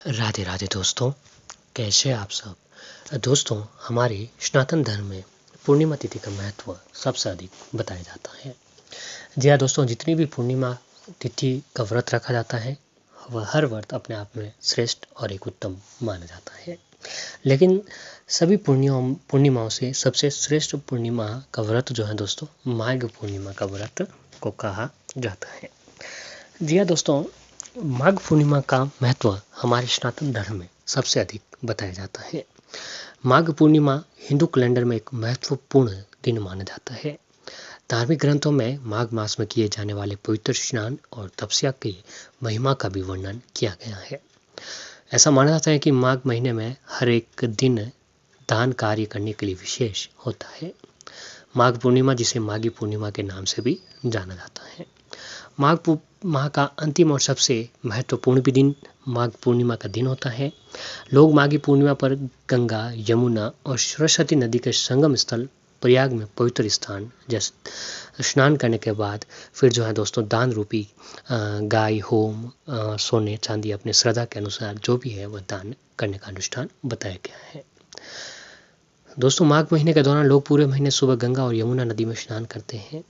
राधे राधे दोस्तों, कैसे आप सब। दोस्तों, हमारे सनातन धर्म में पूर्णिमा तिथि का महत्व सबसे अधिक बताया जाता है। जी हाँ दोस्तों, जितनी भी पूर्णिमा तिथि का व्रत रखा जाता है वह हर व्रत अपने आप में श्रेष्ठ और एक उत्तम माना जाता है। लेकिन सभी पूर्णिमाओं से सबसे श्रेष्ठ पूर्णिमा का व्रत जो है दोस्तों, माघ पूर्णिमा का व्रत को कहा जाता है। जी हाँ दोस्तों, माघ पूर्णिमा का महत्व हमारे सनातन धर्म में सबसे अधिक बताया जाता है। माघ पूर्णिमा हिंदू कैलेंडर में एक महत्वपूर्ण दिन माना जाता है। धार्मिक ग्रंथों में माघ मास में किए जाने वाले पवित्र स्नान और तपस्या की महिमा का भी वर्णन किया गया है। ऐसा माना जाता है कि माघ महीने में हर एक दिन दान कार्य करने के लिए विशेष होता है। माघ पूर्णिमा, जिसे माघी पूर्णिमा के नाम से भी जाना जाता है, माह का अंतिम और सबसे महत्वपूर्ण भी दिन माघ पूर्णिमा का दिन होता है। लोग माघी पूर्णिमा पर गंगा, यमुना और सरस्वती नदी के संगम स्थल प्रयाग में पवित्र स्नान करने के बाद फिर जो है दोस्तों, दान रूपी गाय, होम, सोने चांदी अपने श्रद्धा के अनुसार जो भी है वह दान करने का अनुष्ठान बताया गया है। दोस्तों, माघ महीने के दौरान लोग पूरे महीने सुबह गंगा और यमुना नदी में स्नान करते हैं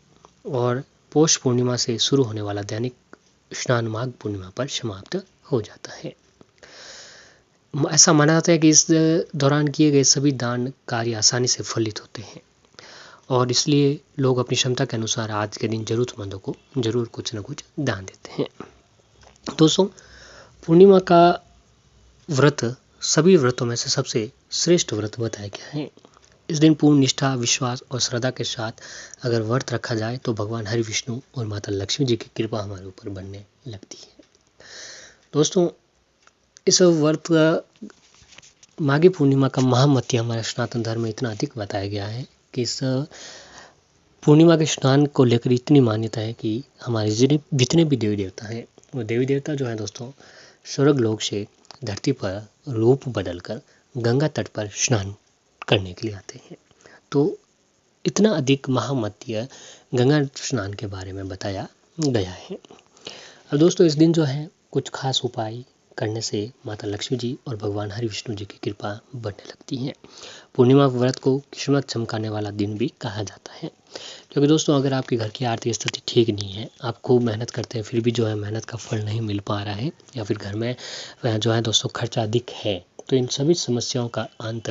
और पौष पूर्णिमा से शुरू होने वाला दैनिक स्नान माघ पूर्णिमा पर समाप्त हो जाता है। ऐसा माना जाता है कि इस दौरान किए गए सभी दान कार्य आसानी से फलित होते हैं और इसलिए लोग अपनी क्षमता के अनुसार आज के दिन जरूरतमंदों को जरूर कुछ न कुछ दान देते हैं। दोस्तों, पूर्णिमा का व्रत सभी व्रतों में से सबसे श्रेष्ठ व्रत बताया गया है। इस दिन पूर्ण निष्ठा, विश्वास और श्रद्धा के साथ अगर व्रत रखा जाए तो भगवान हरि विष्णु और माता लक्ष्मी जी की कृपा हमारे ऊपर बनने लगती है। दोस्तों, इस व्रत माघी पूर्णिमा का महामत्य हमारे सनातन धर्म में इतना अधिक बताया गया है कि इस पूर्णिमा के स्नान को लेकर इतनी मान्यता है कि हमारे जितने भी देवी देवता हैं, वो देवी देवता जो है दोस्तों, स्वर्ग लोक से धरती पर रूप बदलकर गंगा तट पर स्नान करने के लिए आते हैं। तो इतना अधिक महामत्य गंगा स्नान के बारे में बताया गया है। अब दोस्तों, इस दिन जो है कुछ खास उपाय करने से माता लक्ष्मी जी और भगवान हरि विष्णु जी की कृपा बढ़ने लगती है। पूर्णिमा व्रत को किस्मत चमकाने वाला दिन भी कहा जाता है, क्योंकि दोस्तों अगर आपके घर की आर्थिक स्थिति ठीक नहीं है, आप खूब मेहनत करते हैं फिर भी जो है मेहनत का फल नहीं मिल पा रहा है, या फिर घर में जो है दोस्तों खर्चा अधिक है, तो इन सभी समस्याओं का अंत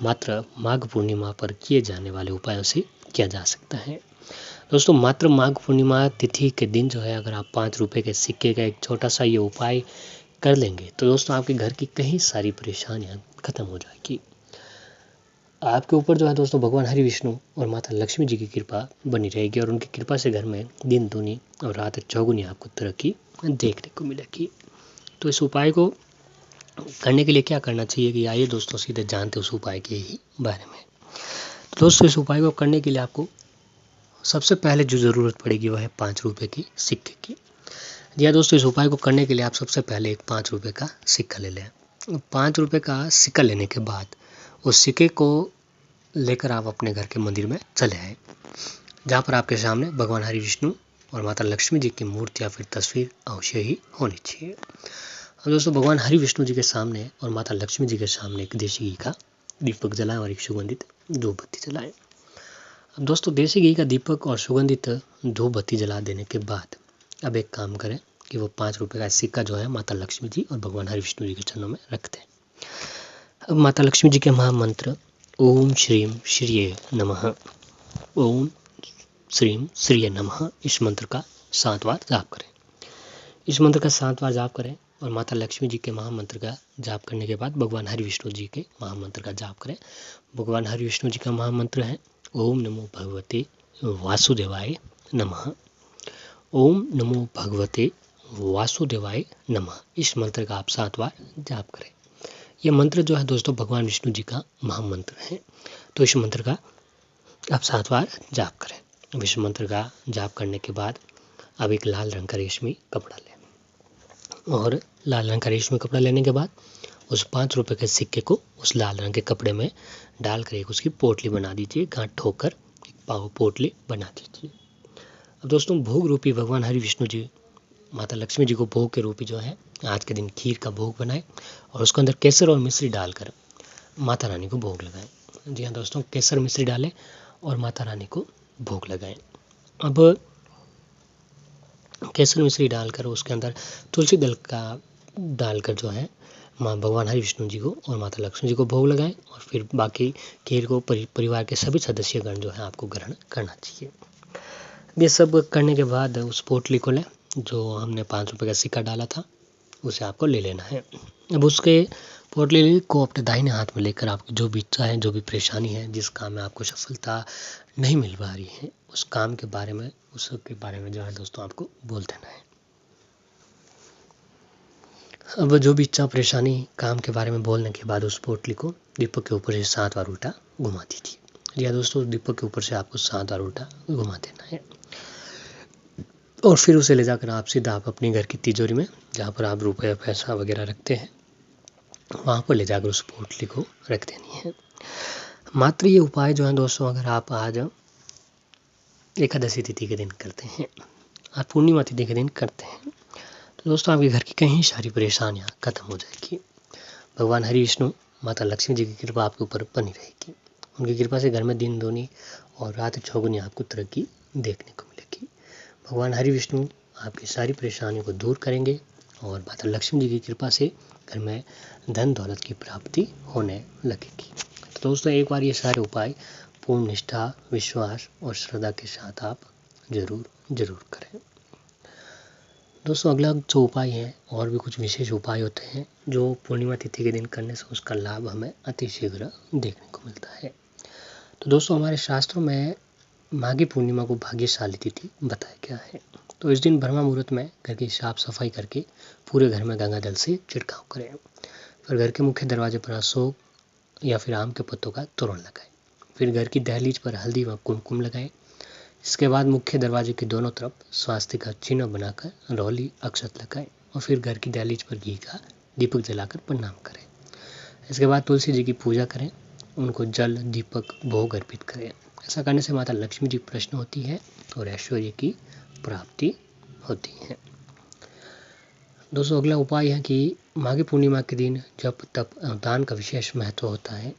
मात्र माघ पूर्णिमा पर किए जाने वाले उपायों से किया जा सकता है। दोस्तों, मात्र माघ पूर्णिमा तिथि के दिन जो है अगर आप 5 रुपये के सिक्के का एक छोटा सा ये उपाय कर लेंगे तो दोस्तों आपके घर की कई सारी परेशानियां खत्म हो जाएगी। आपके ऊपर जो है दोस्तों भगवान हरि विष्णु और माता लक्ष्मी जी की कृपा बनी रहेगी और उनकी कृपा से घर में दिन दूनी और रात चौगुनी आपको तरक्की देखने को मिलेगी। तो इस उपाय को करने के लिए क्या करना चाहिए कि आइए दोस्तों सीधे जानते उस उपाय के ही बारे में। तो दोस्तों, इस उपाय को करने के लिए आपको सबसे पहले जो ज़रूरत पड़ेगी वह है 5 रुपये की सिक्के की। जी हाँ दोस्तों, इस उपाय को करने के लिए आप सबसे पहले एक 5 रुपये का सिक्का ले लें। 5 रुपये का सिक्का लेने के बाद उस सिक्के को लेकर आप अपने घर के मंदिर में चले आए, जहाँ पर आपके सामने भगवान हरि विष्णु और माता लक्ष्मी जी की मूर्ति या फिर तस्वीर अवश्य ही होनी चाहिए। अब दोस्तों, भगवान हरि विष्णु जी के सामने और माता लक्ष्मी जी के सामने एक देसी घी का दीपक जलाएं और एक सुगंधित धूप बत्ती जलाएं। अब दोस्तों, देसी घी का दीपक और सुगंधित धूप बत्ती जला देने के बाद अब एक काम करें कि वो 5 रुपये का सिक्का जो है माता लक्ष्मी जी और भगवान हरि विष्णु जी के चरणों में रख दें। अब माता लक्ष्मी जी के महामंत्र ओम श्रीम श्रीये नमः, ओम श्रीम श्रीये नमः, इस मंत्र का 7 बार जाप करें। इस मंत्र का 7 बार जाप करें और माता लक्ष्मी जी के महामंत्र का जाप करने के बाद भगवान हरि विष्णु जी के महामंत्र का जाप करें। भगवान हरि विष्णु जी का महामंत्र है ओम नमो भगवते वासुदेवाय नमः, ओम नमो भगवते वासुदेवाय नमः। इस मंत्र का आप 7 बार जाप करें। यह मंत्र जो है दोस्तों भगवान विष्णु जी का महामंत्र है, तो इस मंत्र का आप 7 बार जाप करें। अब इस मंत्र का जाप करने के बाद अब एक लाल रंग का रेशमी कपड़ा लें और लाल रंग का रेशमी कपड़ा लेने के बाद उस 5 रुपये के सिक्के को उस लाल रंग के कपड़े में डालकर एक उसकी पोटली बना दीजिए, गांठ ठोकर एक पाव पोटली बना दीजिए। अब दोस्तों, भोग रूपी भगवान हरि विष्णु जी माता लक्ष्मी जी को भोग के रूपी जो है आज के दिन खीर का भोग बनाएं और उसके अंदर केसर और मिश्री डालकर माता रानी को भोग लगाएं। जी हाँ दोस्तों, केसर मिश्री डालें और माता रानी को भोग लगाएं। अब केसर मिश्री डालकर उसके अंदर तुलसी दल का डालकर जो है माँ भगवान हरि विष्णु जी को और माता लक्ष्मी जी को भोग लगाएं और फिर बाकी खीर को परिवार के सभी सदस्यगण जो है आपको ग्रहण करना चाहिए। ये सब करने के बाद उस पोटली को लें जो हमने 5 रुपये का सिक्का डाला था, उसे आपको ले लेना है। अब उसके पोटली को अपने दाहिने हाथ में लेकर आपकी जो भी इच्छा है, जो भी परेशानी है, जिस काम में आपको सफलता नहीं मिल पा रही है, उस काम के बारे में, उसके बारे में जो है दोस्तों आपको बोल देना है। अब जो भी इच्छा परेशानी काम के बारे में बोलने के बाद उस पोटली को दीपक के ऊपर से 7 बार उल्टा घुमा दीजिए। या दोस्तों, दीपक के ऊपर से आपको 7 बार उल्टा घुमा देना है और फिर उसे ले जाकर आप सीधा अपने घर की तिजोरी में, जहाँ पर आप रुपये पैसा वगैरह रखते हैं, वहाँ पर ले जाकर उस पोटली को रख देनी है। मात्र ये उपाय जो है दोस्तों, अगर आप आज एकादशी तिथि के दिन करते हैं, आज पूर्णिमा तिथि के दिन करते हैं, तो दोस्तों आपके घर की कई सारी परेशानियाँ खत्म हो जाएगी। भगवान हरि विष्णु माता लक्ष्मी जी की कृपा आपके ऊपर बनी रहेगी। उनकी कृपा से घर में दिन दूनी और रात चौगुनी आपको तरक्की देखने को मिलेगी। भगवान हरि विष्णु आपकी सारी परेशानियों को दूर करेंगे और माता लक्ष्मी जी की कृपा से घर में धन दौलत की प्राप्ति होने लगेगी। तो दोस्तों एक बार ये सारे उपाय पूर्ण निष्ठा, विश्वास और श्रद्धा के साथ आप जरूर करें। दोस्तों अगला जो उपाय है, और भी कुछ विशेष उपाय होते हैं जो पूर्णिमा तिथि के दिन करने से उसका लाभ हमें अति शीघ्र देखने को मिलता है। तो दोस्तों हमारे शास्त्रों में माघी पूर्णिमा को भाग्यशाली तिथि बताया गया है। तो इस दिन ब्रह्म मुहूर्त में घर की साफ सफाई करके पूरे घर में गंगा जल से छिड़काव करें। फिर घर के मुख्य दरवाजे पर अशोक या फिर आम के पत्तों का तोरण लगाएं। फिर घर की दहलीज पर हल्दी व कुमकुम लगाएं। इसके बाद मुख्य दरवाजे के दोनों तरफ स्वास्तिक का चिन्ह बनाकर रोली अक्षत लगाएं और फिर घर की दहलीज पर घी का दीपक जलाकर प्रणाम करें। इसके बाद तुलसी जी की पूजा करें, उनको जल, दीपक, भोग अर्पित करें। ऐसा करने से माता लक्ष्मी जी प्रसन्न होती है और ऐश्वर्य की प्राप्ति होती है। दोस्तों अगला उपाय है कि माघी पूर्णिमा के दिन जप, तप, दान का विशेष महत्व होता है।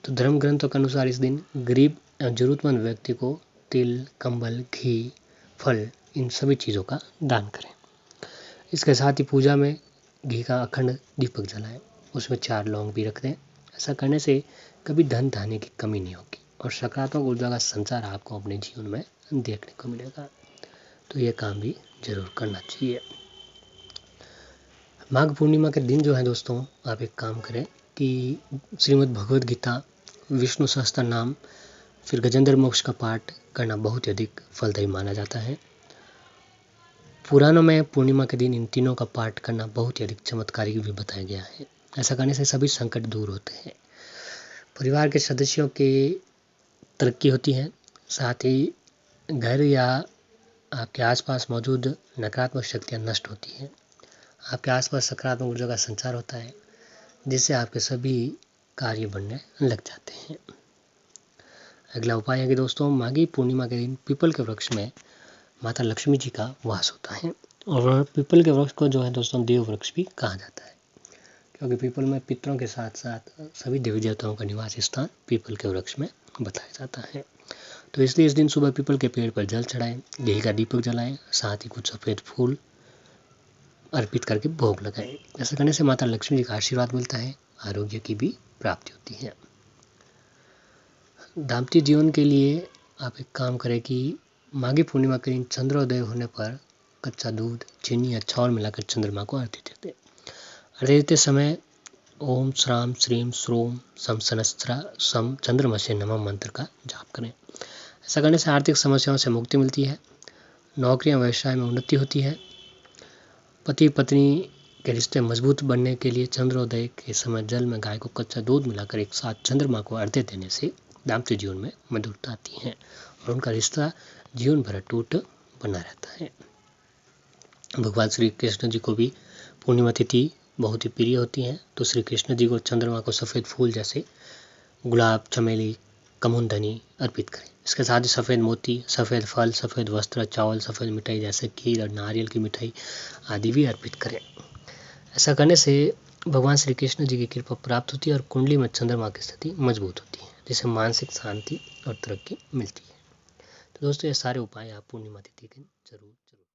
तो धर्म ग्रंथों के अनुसार इस दिन गरीब एवं जरूरतमंद व्यक्ति को तिल, कंबल, घी, फल, इन सभी चीज़ों का दान करें। इसके साथ ही पूजा में घी का अखंड दीपक जलाएं, उसमें 4 लौंग भी रख दें। ऐसा करने से कभी धन धान्य की कमी नहीं होगी और सकारात्मक ऊर्जा का संचार आपको अपने जीवन में देखने को मिलेगा। तो ये काम भी जरूर करना चाहिए। माघ पूर्णिमा के दिन जो है दोस्तों, आप एक काम करें कि श्रीमद् भगवद गीता, विष्णु सहस्त्र नाम, फिर गजेंद्र मोक्ष का पाठ करना बहुत ही अधिक फलदायी माना जाता है। पुराणों में पूर्णिमा के दिन इन तीनों का पाठ करना बहुत ही अधिक चमत्कारी भी बताया गया है। ऐसा करने से सभी संकट दूर होते हैं, परिवार के सदस्यों की तरक्की होती है, साथ ही घर या आपके आसपास मौजूद नकारात्मक शक्तियाँ नष्ट होती हैं, आपके आसपास सकारात्मक ऊर्जा का संचार होता है, जिससे आपके सभी कार्य बनने लग जाते हैं। अगला उपाय है कि दोस्तों माघी पूर्णिमा के दिन पीपल के वृक्ष में माता लक्ष्मी जी का वास होता है और पीपल के वृक्ष को जो है दोस्तों देव वृक्ष भी कहा जाता है, क्योंकि पीपल में पितरों के साथ साथ सभी देवी देवताओं का निवास स्थान पीपल के वृक्ष में बताया जाता है। तो इसलिए इस दिन सुबह पीपल के पेड़ पर जल चढ़ाएं, घी का दीपक जलाएं, साथ ही कुछ सफ़ेद फूल अर्पित करके भोग लगाएं। ऐसा करने से माता लक्ष्मी जी का आशीर्वाद मिलता है, आरोग्य की भी प्राप्ति होती है। दाम्पत्य जीवन के लिए आप एक काम करें कि माघी पूर्णिमा के दिन चंद्रोदय होने पर कच्चा दूध, चीनी या चावल मिलाकर चंद्रमा को आरती देते। आरती देते समय ओम श्राम श्रीम श्रोम सम सनस्त्रा सम चंद्रमसे नमः मंत्र का जाप करें। ऐसा करने से आर्थिक समस्याओं से मुक्ति मिलती है, नौकरी या व्यवसाय में उन्नति होती है। पति पत्नी के रिश्ते मजबूत बनने के लिए चंद्रोदय के समय जल में गाय को कच्चा दूध मिलाकर एक साथ चंद्रमा को अर्घ्य देने से दाम्पत्य जीवन में मधुरता आती है और उनका रिश्ता जीवन भर अटूट बना रहता है। भगवान श्री कृष्ण जी को भी पूर्णिमा तिथि बहुत ही प्रिय होती है, तो श्री कृष्ण जी को चंद्रमा को सफ़ेद फूल जैसे गुलाब, चमेली, कमुंदनी अर्पित करें। इसके साथ ही सफ़ेद मोती, सफ़ेद फल, सफ़ेद वस्त्र, चावल, सफ़ेद मिठाई जैसे खीर और नारियल की मिठाई आदि भी अर्पित करें। ऐसा करने से भगवान श्री कृष्ण जी की कृपा प्राप्त होती है और कुंडली में चंद्रमा की स्थिति मजबूत होती है, जिससे मानसिक शांति और तरक्की मिलती है। तो दोस्तों ये सारे उपाय आप पूर्णिमा तिथि के जरूर